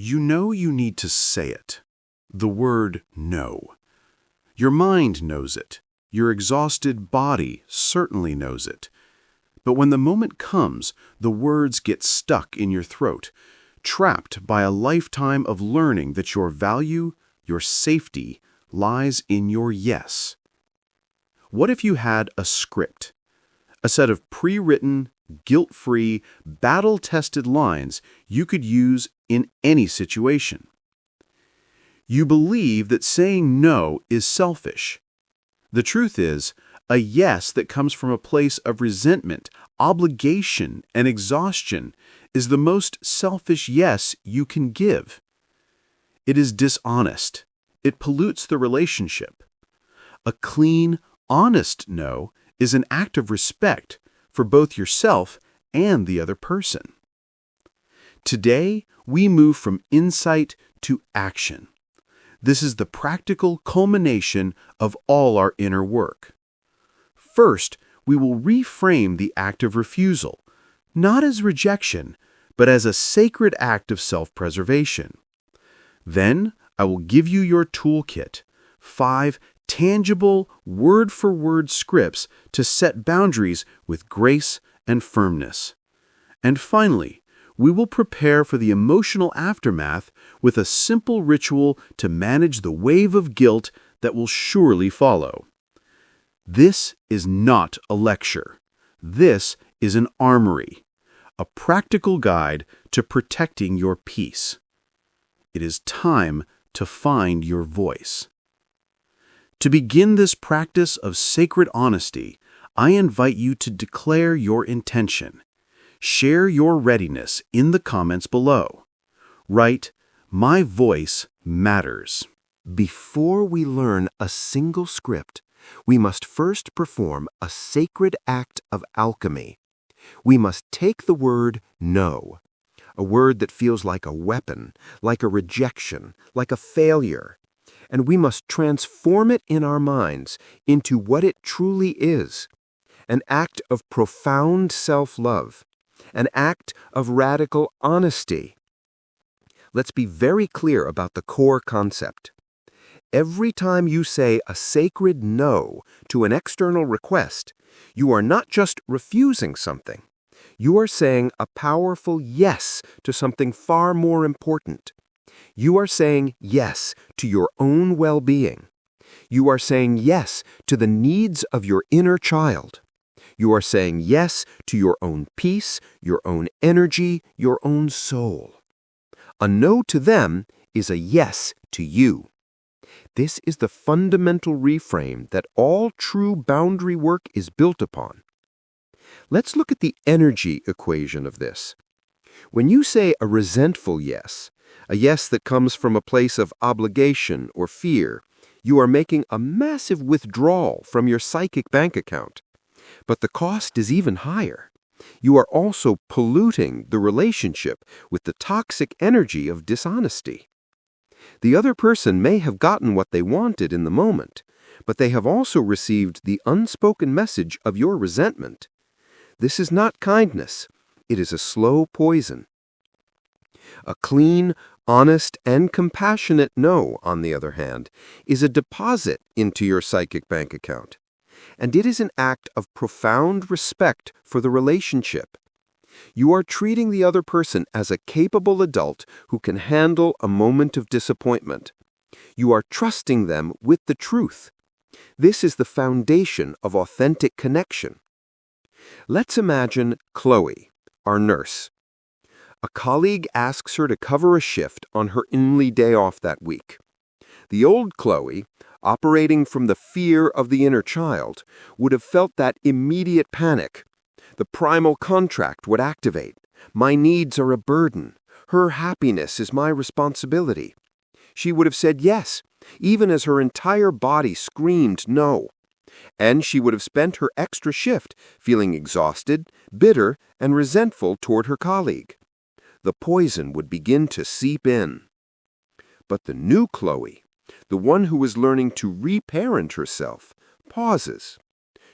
You need to say it. The word no. Your mind knows it. Your exhausted body certainly knows it. But when the moment comes, the words get stuck in your throat, trapped by a lifetime of learning that your value, your safety, lies in your yes. What if you had a script? A set of pre-written, guilt-free, battle-tested lines you could use in any situation. You believe that saying no is selfish. The truth is, a yes that comes from a place of resentment, obligation, and exhaustion is the most selfish yes you can give. It is dishonest. It pollutes the relationship. A clean, honest no is an act of respect for both yourself and the other person. Today, we move from insight to action. This is the practical culmination of all our inner work. First, we will reframe the act of refusal, not as rejection, but as a sacred act of self-preservation. Then, I will give you your toolkit, 5 tangible, word-for-word scripts to set boundaries with grace and firmness. And finally, we will prepare for the emotional aftermath with a simple ritual to manage the wave of guilt that will surely follow. This is not a lecture. This is an armory, a practical guide to protecting your peace. It is time to find your voice. To begin this practice of sacred honesty, I invite you to declare your intention. Share your readiness in the comments below. Write, "My voice matters." Before we learn a single script, we must first perform a sacred act of alchemy. We must take the word no, a word that feels like a weapon, like a rejection, like a failure, and we must transform it in our minds into what it truly is, an act of profound self-love, an act of radical honesty. Let's be very clear about the core concept. Every time you say a sacred no to an external request, you are not just refusing something. You are saying a powerful yes to something far more important. You are saying yes to your own well-being. You are saying yes to the needs of your inner child. You are saying yes to your own peace, your own energy, your own soul. A no to them is a yes to you. This is the fundamental reframe that all true boundary work is built upon. Let's look at the energy equation of this. When you say a resentful yes, a yes that comes from a place of obligation or fear, you are making a massive withdrawal from your psychic bank account. But the cost is even higher. You are also polluting the relationship with the toxic energy of dishonesty. The other person may have gotten what they wanted in the moment, but they have also received the unspoken message of your resentment. This is not kindness. It is a slow poison. A clean, honest, and compassionate no, on the other hand, is a deposit into your psychic bank account. And it is an act of profound respect for the relationship. You are treating the other person as a capable adult who can handle a moment of disappointment. You are trusting them with the truth. This is the foundation of authentic connection. Let's imagine Chloe, our nurse. A colleague asks her to cover a shift on her only day off that week. The old Chloe, operating from the fear of the inner child, would have felt that immediate panic. The primal contract would activate. My needs are a burden. Her happiness is my responsibility. She would have said yes, even as her entire body screamed no. And she would have spent her extra shift feeling exhausted, bitter, and resentful toward her colleague. The poison would begin to seep in. But the new Chloe, the one who is learning to reparent herself, pauses.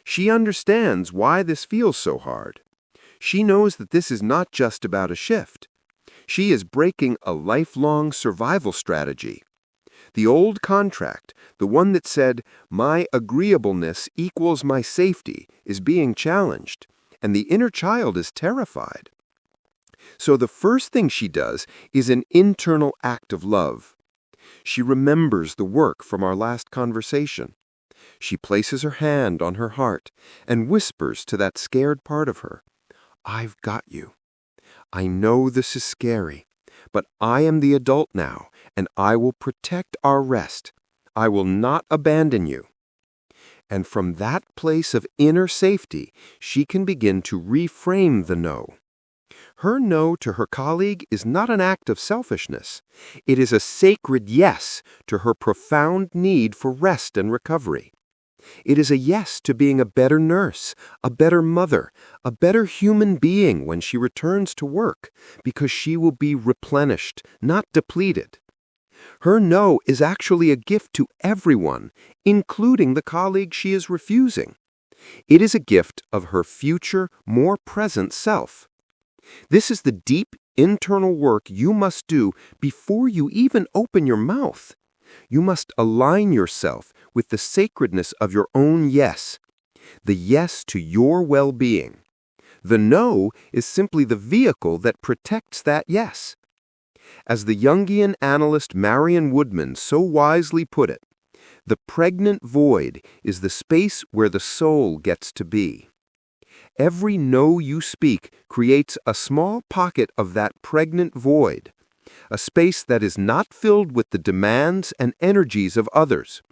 She understands why this feels so hard. She knows that this is not just about a shift. She is breaking a lifelong survival strategy. The old contract, the one that said, "My agreeableness equals my safety," is being challenged, and the inner child is terrified. So the first thing she does is an internal act of love. She remembers the work from our last conversation. She places her hand on her heart and whispers to that scared part of her, "I've got you. I know this is scary, but I am the adult now, and I will protect our rest. I will not abandon you." And from that place of inner safety, she can begin to reframe the no. Her no to her colleague is not an act of selfishness. It is a sacred yes to her profound need for rest and recovery. It is a yes to being a better nurse, a better mother, a better human being when she returns to work, because she will be replenished, not depleted. Her no is actually a gift to everyone, including the colleague she is refusing. It is a gift of her future, more present self. This is the deep internal work you must do before you even open your mouth. You must align yourself with the sacredness of your own yes, the yes to your well-being. The no is simply the vehicle that protects that yes. As the Jungian analyst Marion Woodman so wisely put it, the pregnant void is the space where the soul gets to be. Every no you speak creates a small pocket of that pregnant void, a space that is not filled with the demands and energies of others,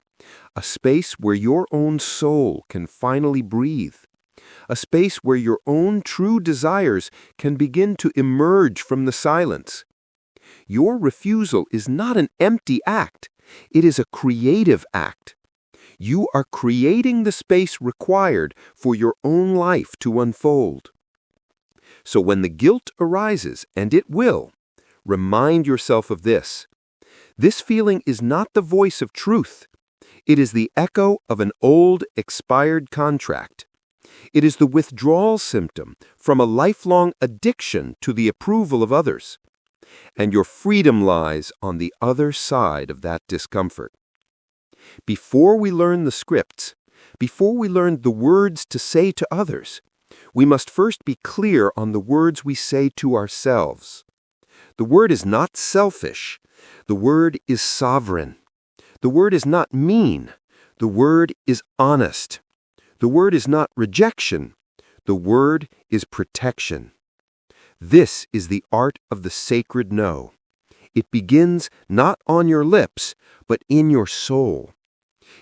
a space where your own soul can finally breathe, a space where your own true desires can begin to emerge from the silence. Your refusal is not an empty act, it is a creative act. You are creating the space required for your own life to unfold. So when the guilt arises, and it will, remind yourself of this. This feeling is not the voice of truth. It is the echo of an old, expired contract. It is the withdrawal symptom from a lifelong addiction to the approval of others. And your freedom lies on the other side of that discomfort. Before we learn the scripts, before we learn the words to say to others, we must first be clear on the words we say to ourselves. The word is not selfish. The word is sovereign. The word is not mean. The word is honest. The word is not rejection. The word is protection. This is the art of the sacred no. It begins not on your lips, but in your soul.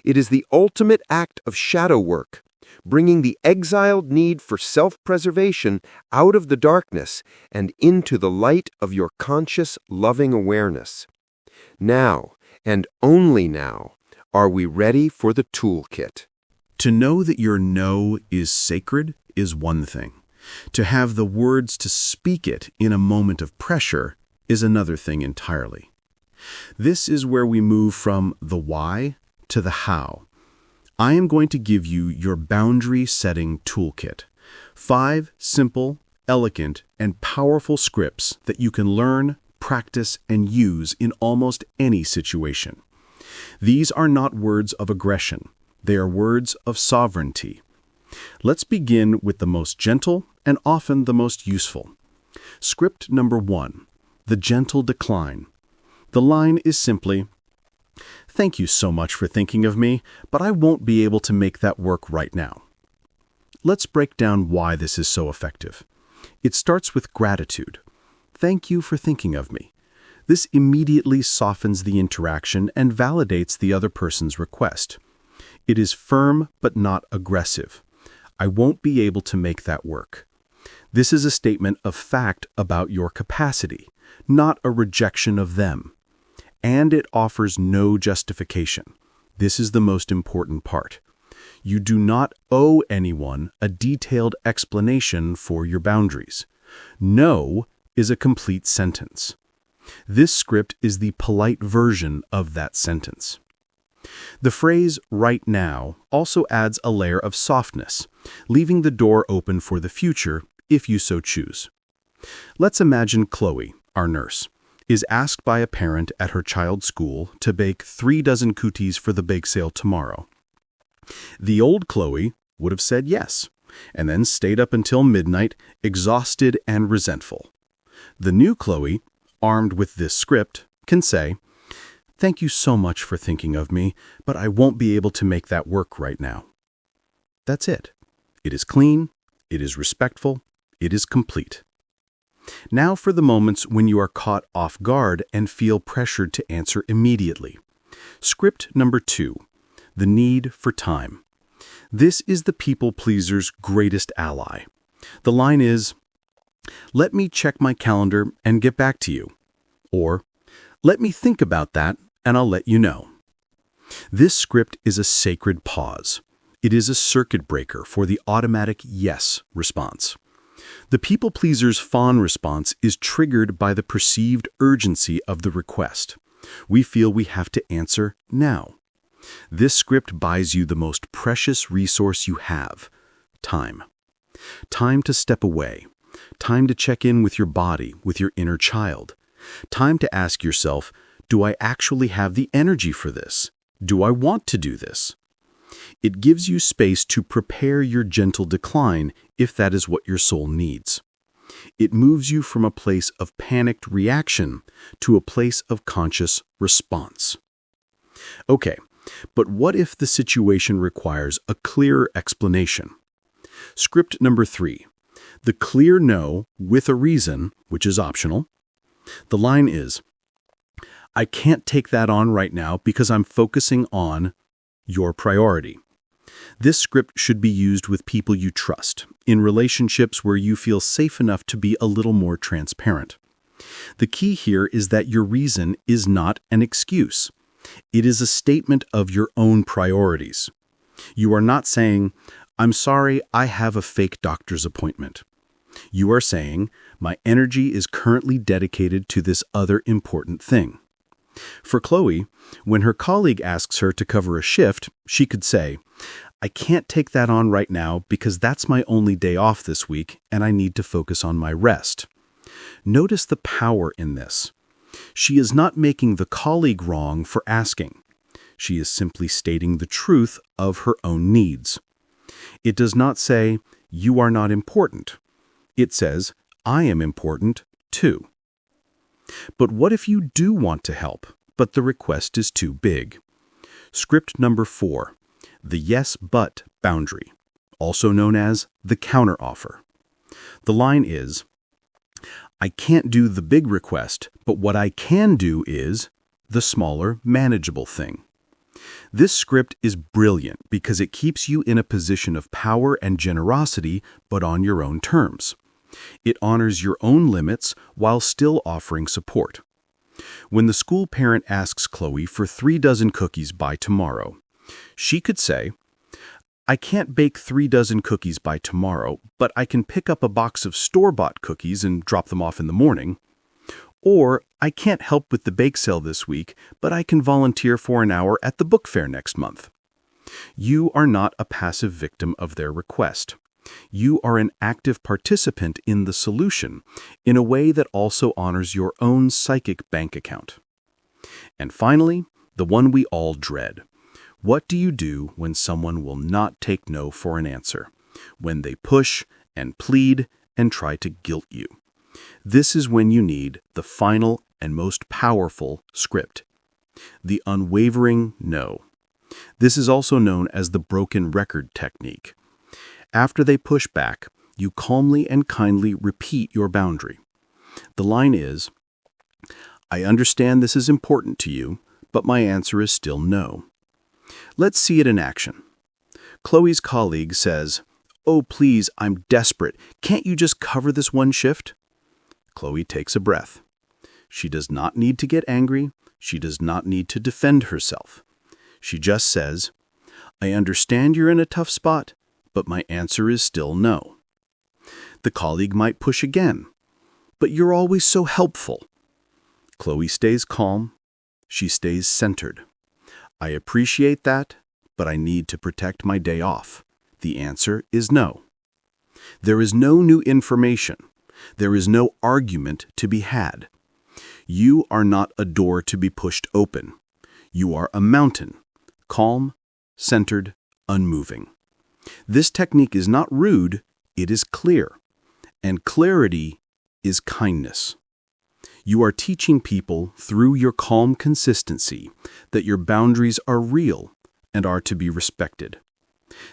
It is the ultimate act of shadow work, bringing the exiled need for self-preservation out of the darkness and into the light of your conscious, loving awareness. Now, and only now, are we ready for the toolkit. To know that your no is sacred is one thing. To have the words to speak it in a moment of pressure is another thing entirely. This is where we move from the why to the how. I am going to give you your boundary-setting toolkit. 5 simple, elegant, and powerful scripts that you can learn, practice, and use in almost any situation. These are not words of aggression. They are words of sovereignty. Let's begin with the most gentle and often the most useful. Script number 1, the gentle decline. The line is simply, "Thank you so much for thinking of me, but I won't be able to make that work right now." Let's break down why this is so effective. It starts with gratitude. Thank you for thinking of me. This immediately softens the interaction and validates the other person's request. It is firm but not aggressive. I won't be able to make that work. This is a statement of fact about your capacity, not a rejection of them. And it offers no justification. This is the most important part. You do not owe anyone a detailed explanation for your boundaries. No is a complete sentence. This script is the polite version of that sentence. The phrase "right now" also adds a layer of softness, leaving the door open for the future if you so choose. Let's imagine Chloe, our nurse, is asked by a parent at her child's school to bake 3 dozen cookies for the bake sale tomorrow. The old Chloe would have said yes, and then stayed up until midnight, exhausted and resentful. The new Chloe, armed with this script, can say, "Thank you so much for thinking of me, but I won't be able to make that work right now." That's it. It is clean, it is respectful, it is complete. Now for the moments when you are caught off guard and feel pressured to answer immediately. Script number 2, the need for time. This is the people pleaser's greatest ally. The line is, "Let me check my calendar and get back to you," or "Let me think about that and I'll let you know." This script is a sacred pause. It is a circuit breaker for the automatic yes response. The people pleaser's fawn response is triggered by the perceived urgency of the request. We feel we have to answer now. This script buys you the most precious resource you have, time. Time to step away. Time to check in with your body, with your inner child. Time to ask yourself, do I actually have the energy for this? Do I want to do this? It gives you space to prepare your gentle decline if that is what your soul needs. It moves you from a place of panicked reaction to a place of conscious response. Okay, but what if the situation requires a clearer explanation? Script number 3, the clear no with a reason, which is optional. The line is, "I can't take that on right now because I'm focusing on your priority." This script should be used with people you trust, in relationships where you feel safe enough to be a little more transparent. The key here is that your reason is not an excuse. It is a statement of your own priorities. You are not saying, "I'm sorry, I have a fake doctor's appointment." You are saying, "My energy is currently dedicated to this other important thing." For Chloe, when her colleague asks her to cover a shift, she could say, "I can't take that on right now because that's my only day off this week and I need to focus on my rest." Notice the power in this. She is not making the colleague wrong for asking. She is simply stating the truth of her own needs. It does not say, "You are not important." It says, "I am important too." But what if you do want to help, but the request is too big? Script number 4, the yes but boundary, also known as the counteroffer. The line is, "I can't do the big request, but what I can do is the smaller, manageable thing." This script is brilliant because it keeps you in a position of power and generosity, but on your own terms. It honors your own limits while still offering support. When the school parent asks Chloe for 3 dozen cookies by tomorrow, she could say, "I can't bake 3 dozen cookies by tomorrow, but I can pick up a box of store-bought cookies and drop them off in the morning." Or, "I can't help with the bake sale this week, but I can volunteer for an hour at the book fair next month." You are not a passive victim of their request. You are an active participant in the solution in a way that also honors your own psychic bank account. And finally, the one we all dread. What do you do when someone will not take no for an answer? When they push and plead and try to guilt you? This is when you need the final and most powerful script, the unwavering no. This is also known as the broken record technique. After they push back, you calmly and kindly repeat your boundary. The line is, "I understand this is important to you, but my answer is still no." Let's see it in action. Chloe's colleague says, "Oh, please, I'm desperate. Can't you just cover this one shift?" Chloe takes a breath. She does not need to get angry. She does not need to defend herself. She just says, "I understand you're in a tough spot, but my answer is still no." The colleague might push again, "But you're always so helpful." Chloe stays calm. She stays centered. "I appreciate that, but I need to protect my day off." The answer is no. There is no new information. There is no argument to be had. You are not a door to be pushed open. You are a mountain, calm, centered, unmoving. This technique is not rude, it is clear. And clarity is kindness. You are teaching people through your calm consistency that your boundaries are real and are to be respected.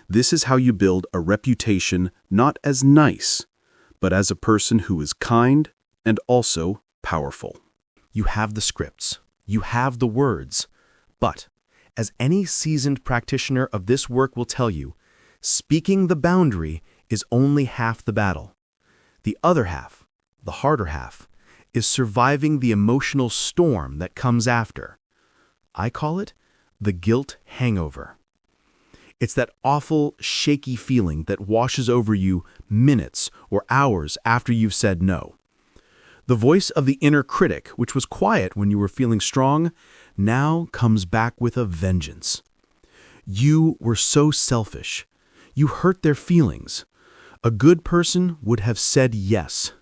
This is how you build a reputation not as nice, but as a person who is kind and also powerful. You have the scripts, you have the words, but as any seasoned practitioner of this work will tell you, speaking the boundary is only half the battle. The other half, the harder half, is surviving the emotional storm that comes after. I call it the guilt hangover. It's that awful, shaky feeling that washes over you minutes or hours after you've said no. The voice of the inner critic, which was quiet when you were feeling strong, now comes back with a vengeance. You were so selfish. You hurt their feelings. A good person would have said yes.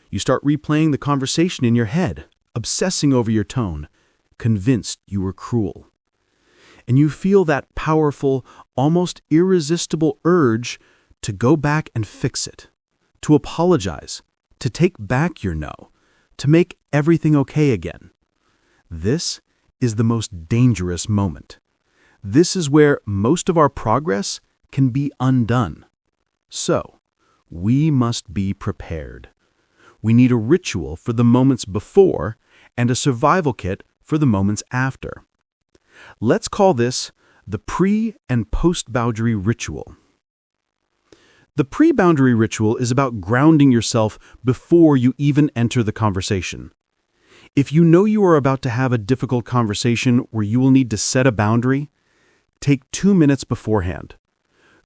You start replaying the conversation in your head, obsessing over your tone, convinced you were cruel. And you feel that powerful, almost irresistible urge to go back and fix it, to apologize, to take back your no, to make everything okay again. This is the most dangerous moment. This is where most of our progress can be undone. So, we must be prepared. We need a ritual for the moments before and a survival kit for the moments after. Let's call this the pre- and post-boundary ritual. The pre-boundary ritual is about grounding yourself before you even enter the conversation. If you know you are about to have a difficult conversation where you will need to set a boundary, take 2 minutes beforehand.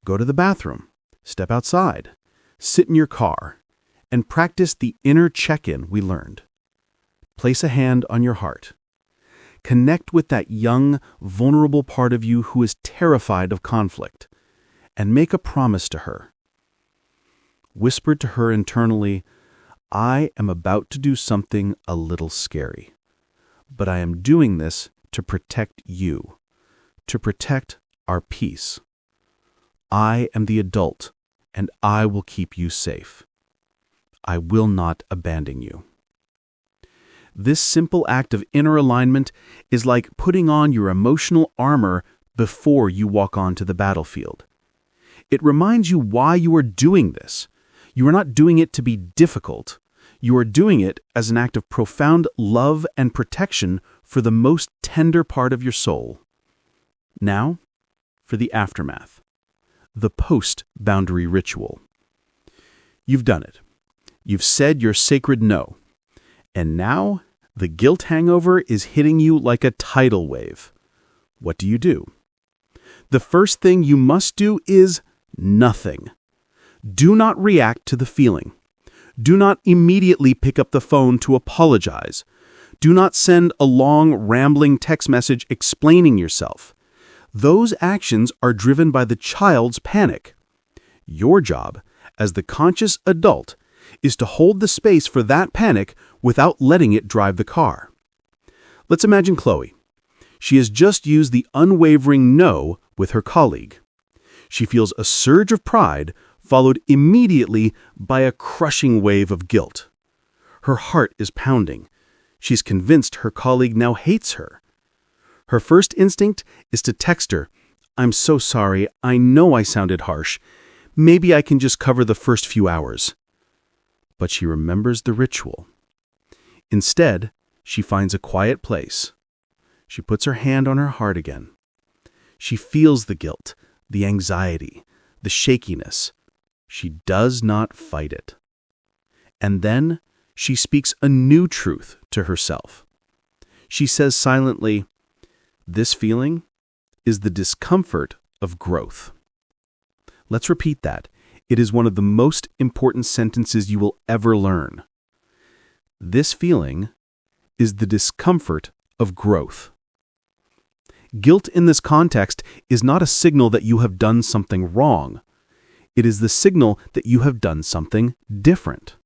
Go to the bathroom, step outside, sit in your car, and practice the inner check-in we learned. Place a hand on your heart. Connect with that young, vulnerable part of you who is terrified of conflict, and make a promise to her. Whisper to her internally, I am about to do something a little scary, but I am doing this to protect you, to protect our peace. I am the adult, and I will keep you safe. I will not abandon you. This simple act of inner alignment is like putting on your emotional armor before you walk onto the battlefield. It reminds you why you are doing this. You are not doing it to be difficult. You are doing it as an act of profound love and protection for the most tender part of your soul. Now, for the aftermath, the post-boundary ritual. You've done it. You've said your sacred no. And now, the guilt hangover is hitting you like a tidal wave. What do? The first thing you must do is nothing. Do not react to the feeling. Do not immediately pick up the phone to apologize. Do not send a long, rambling text message explaining yourself. Those actions are driven by the child's panic. Your job, as the conscious adult, is to hold the space for that panic without letting it drive the car. Let's imagine Chloe. She has just used the unwavering no with her colleague. She feels a surge of pride followed immediately by a crushing wave of guilt. Her heart is pounding. She's convinced her colleague now hates her. Her first instinct is to text her, I'm so sorry, I know I sounded harsh. Maybe I can just cover the first few hours. But she remembers the ritual. Instead, she finds a quiet place. She puts her hand on her heart again. She feels the guilt, the anxiety, the shakiness. She does not fight it. And then she speaks a new truth to herself. She says silently, this feeling is the discomfort of growth. Let's repeat that. It is one of the most important sentences you will ever learn. This feeling is the discomfort of growth. Guilt in this context is not a signal that you have done something wrong. It is the signal that you have done something different.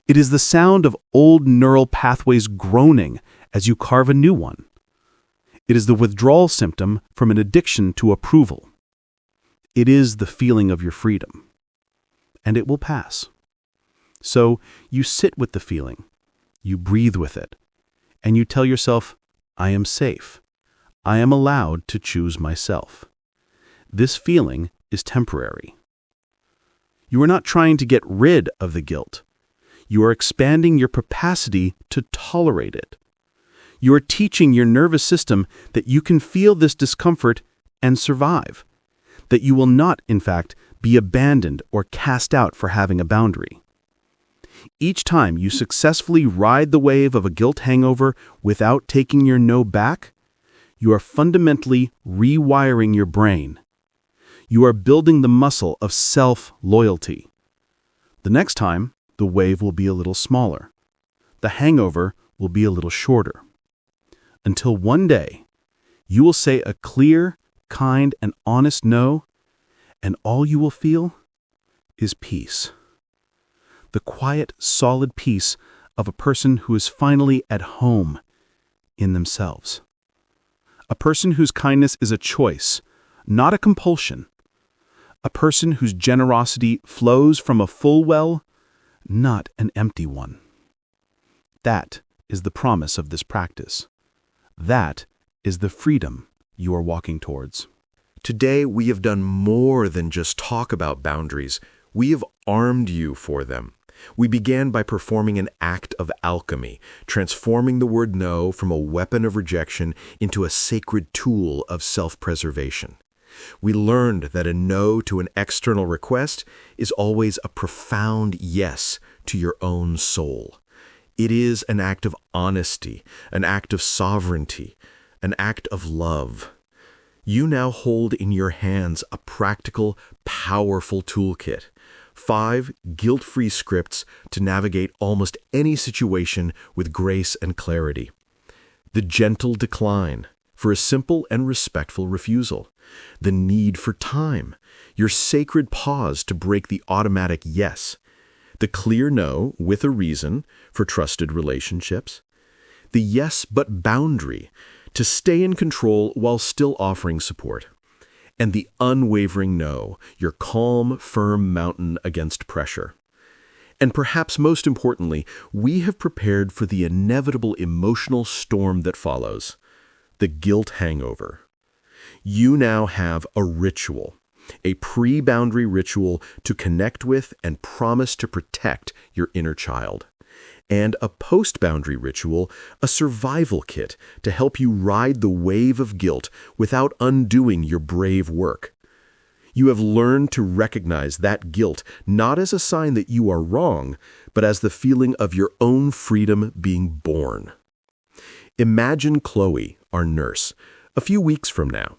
It is the sound of old neural pathways groaning as you carve a new one. It is the withdrawal symptom from an addiction to approval. It is the feeling of your freedom. And it will pass. So you sit with the feeling, you breathe with it, and you tell yourself, I am safe. I am allowed to choose myself. This feeling is temporary. You are not trying to get rid of the guilt. You are expanding your capacity to tolerate it. You are teaching your nervous system that you can feel this discomfort and survive, that you will not, in fact, be abandoned or cast out for having a boundary. Each time you successfully ride the wave of a guilt hangover without taking your no back, you are fundamentally rewiring your brain. You are building the muscle of self-loyalty. The next time, the wave will be a little smaller. The hangover will be a little shorter. Until one day, you will say a clear, kind, and honest no, and all you will feel is peace. The quiet, solid peace of a person who is finally at home in themselves. A person whose kindness is a choice, not a compulsion. A person whose generosity flows from a full well, not an empty one. That is the promise of this practice. That is the freedom you are walking towards. Today, we have done more than just talk about boundaries. We have armed you for them. We began by performing an act of alchemy, transforming the word no from a weapon of rejection into a sacred tool of self-preservation. We learned that a no to an external request is always a profound yes to your own soul. It is an act of honesty, an act of sovereignty, an act of love. You now hold in your hands a practical, powerful toolkit. 5 guilt-free scripts to navigate almost any situation with grace and clarity. The gentle decline for a simple and respectful refusal. The need for time, your sacred pause to break the automatic yes. The clear no with a reason for trusted relationships. The yes but boundary to stay in control while still offering support. And the unwavering no, your calm, firm mountain against pressure. And perhaps most importantly, we have prepared for the inevitable emotional storm that follows, the guilt hangover. You now have a ritual, a pre-boundary ritual to connect with and promise to protect your inner child. And a post-boundary ritual, a survival kit to help you ride the wave of guilt without undoing your brave work. You have learned to recognize that guilt not as a sign that you are wrong, but as the feeling of your own freedom being born. Imagine Chloe, our nurse, a few weeks from now.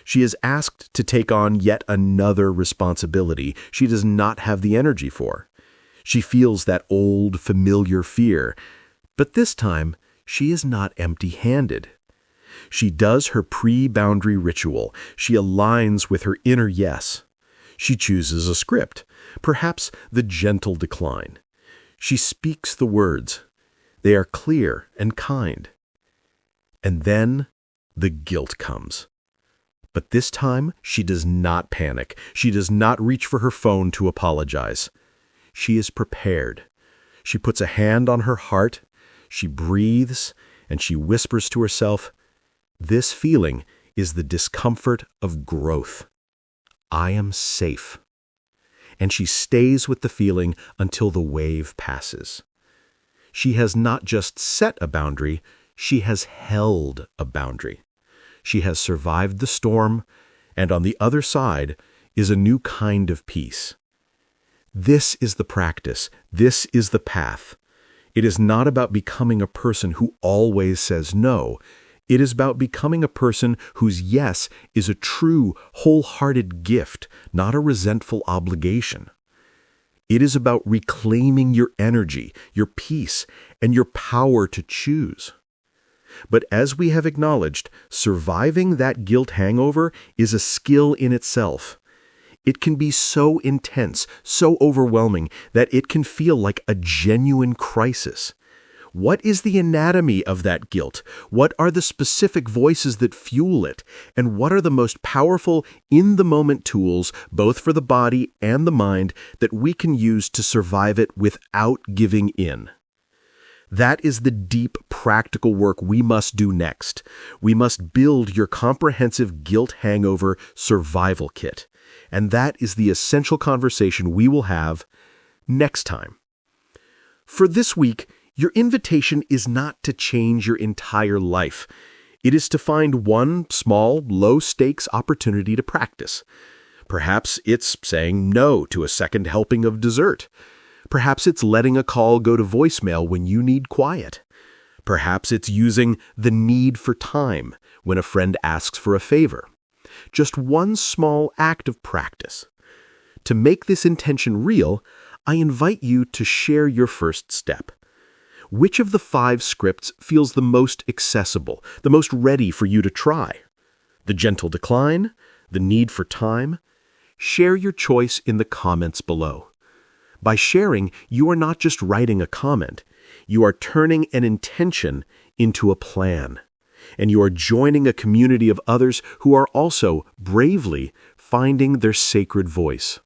She is asked to take on yet another responsibility she does not have the energy for. She feels that old, familiar fear, but this time she is not empty-handed. She does her pre-boundary ritual. She aligns with her inner yes. She chooses a script, perhaps the gentle decline. She speaks the words. They are clear and kind. And then the guilt comes. But this time she does not panic. She does not reach for her phone to apologize. She is prepared. She puts a hand on her heart, she breathes, and she whispers to herself, this feeling is the discomfort of growth. I am safe. And she stays with the feeling until the wave passes. She has not just set a boundary, she has held a boundary. She has survived the storm, and on the other side is a new kind of peace. This is the practice. This is the path. It is not about becoming a person who always says no. It is about becoming a person whose yes is a true, wholehearted gift, not a resentful obligation. It is about reclaiming your energy, your peace, and your power to choose. But as we have acknowledged, surviving that guilt hangover is a skill in itself. It can be so intense, so overwhelming, that it can feel like a genuine crisis. What is the anatomy of that guilt? What are the specific voices that fuel it? And what are the most powerful, in-the-moment tools, both for the body and the mind, that we can use to survive it without giving in? That is the deep, practical work we must do next. We must build your comprehensive guilt hangover survival kit. And that is the essential conversation we will have next time. For this week, your invitation is not to change your entire life. It is to find one small, low-stakes opportunity to practice. Perhaps it's saying no to a second helping of dessert. Perhaps it's letting a call go to voicemail when you need quiet. Perhaps it's using the need for time when a friend asks for a favor. Just one small act of practice. To make this intention real, I invite you to share your first step. Which of the 5 scripts feels the most accessible, the most ready for you to try? The gentle decline? The need for time? Share your choice in the comments below. By sharing, you are not just writing a comment. You are turning an intention into a plan. And you are joining a community of others who are also bravely finding their sacred voice.